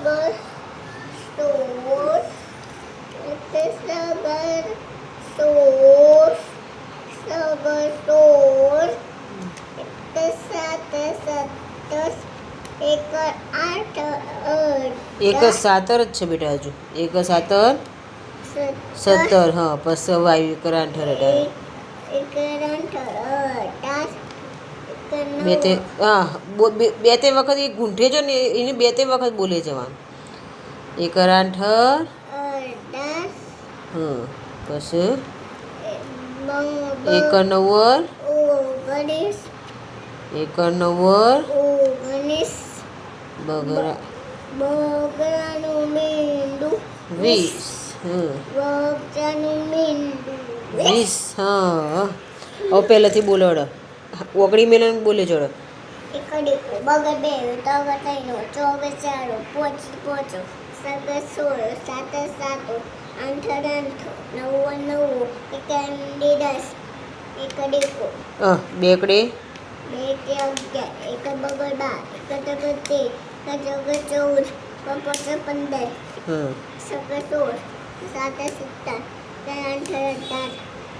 Sugar, sauce, sugar, sauce, sugar, sauce, एक आठ એક સાતર જ છે બેટા હજુ એક સાતર 17 હા પછી વાયુ એક આઠર અઢાર એક બે તે હા બે તે વખત એ ગૂંઠે જો ને એને બે તે વખત બોલે જવાનું એક આઠર હા પછી એક નવ્વર એક નવ્વર બગરા બગડાનું મીંડું 20 હા બગડાનું મીંડું 20 હા હવે પહેલાંથી બોલો ઓગળી મેલન બોલે જોડો એકડી બગડ બે તગડ તૈનો ચોગે ચારો પોચી પોચો સગ સોળ સાત સાતો આઠ આઠ નવ નવ એકંડી 10 એકડી કો બે એકડે બે કે 11 એક બગડ 12 એક તગડ 13 એક જગ 14 15 હા સગ 16 સાત 17 આઠ 18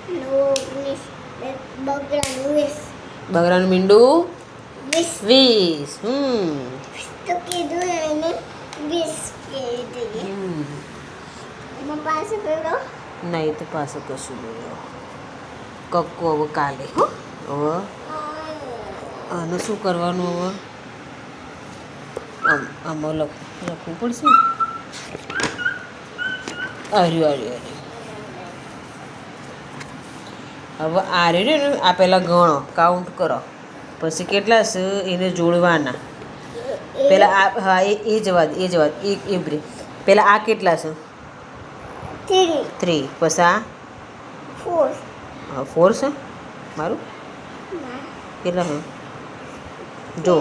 9 19 બગડાનું 20 બગરાનું મીંડું 20 20 તો કીધું એને 20 કીધી એમાં પાસે પેલો નહીં તો પાછું કશું નહીં કક્કો હવે કાલે હો હવે આનું શું કરવાનું હવે આમાં લખવું પડશે આર્યું હવે આર્યું ને આ પહેલાં ગણો કાઉન્ટ કરો પછી કેટલા છે એને જોડવાના પહેલાં આ હા એ જવા દે એ બ્રે પહેલાં આ કેટલા છે 3 પછી આ 4 હા 4 છે મારું કેટલા છે જો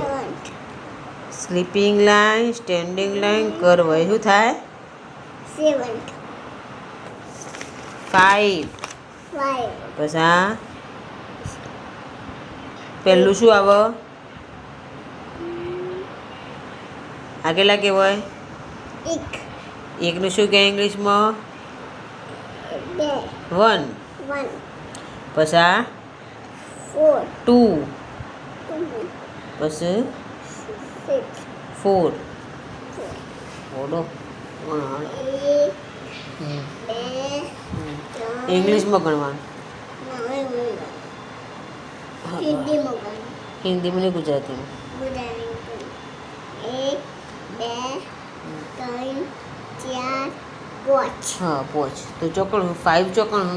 sleeping line standing line curve શું થાય 7 5 5 પછી આ પહેલું શું આવે આ કેટલા કહેવાય એકનું શું કહે ઇંગ્લિશમાં 2 1 1 પછી આ 4 2 6 પછી 4 ઓડો ઇંગ્લિશમાં ગણવાનું હિન્દીમાં ને ગુજરાતીમાં 1 2 3 4 હા પોચ તો ચોકણ 5 ચોકણ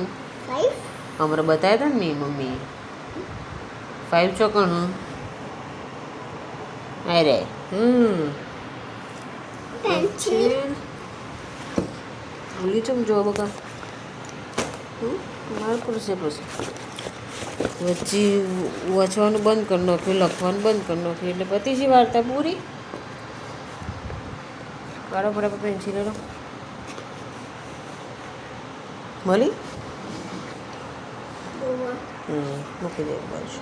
5 હમણાં બતાવ્યા હતા ને મેં મમ્મી 5 ચોકણ અરે પેન્સિલ ભૂલી ચમ જો બકા મારે પડશે પછી વચ્ચે વાંચવાનું બંધ કરી નાખ્યું લખવાનું બંધ કરી નાખ્યું એટલે પતી છે વાર્તા પૂરી કાઢો ફટાફટ પેન્સિલ મળી મૂકી દે બાજુ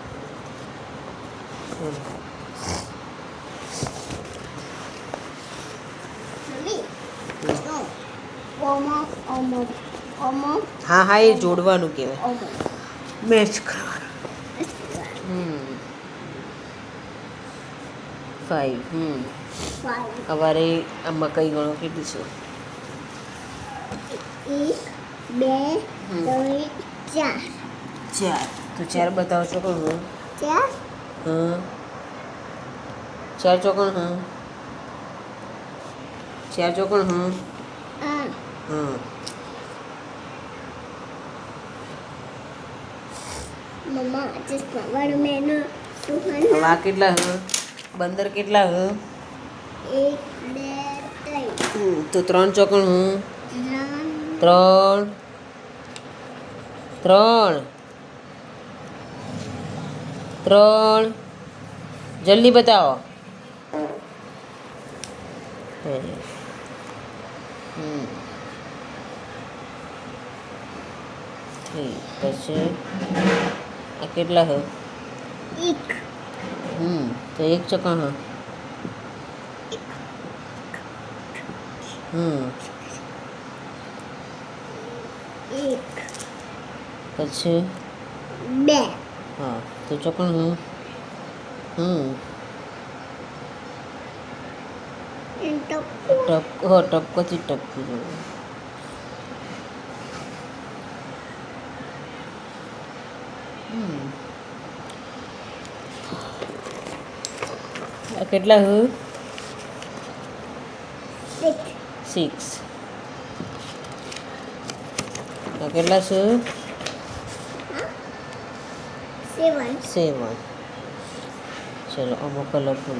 હા હા એ જોડવાનું કહેવાય મેચ કરવાનું 5 સવારે આમાં કઈ ગણો કેટલી છે 1 2 3 4 તો 4 બતાવો છો કોણ હું 4 હા 4 ચોકણ હા 4 ચોકણ હા હા મમ્મા ચશ્મા વાળો મેનો હવે આ કેટલા હ 15 કેટલા હ 1 2 3 તો 3 ચોકણ હું 3 3 3 જલ્દી બતાવો પછી આ કેટલા હ 1 તો 1 ચોકણ હ એક પછી 2 હા તો ચોકણ ટપકું ટપકોથી ટપકી જવું. આ કેટલા 6. આ કેટલા છે 7 7. ચલો અમુક કલર ફૂલ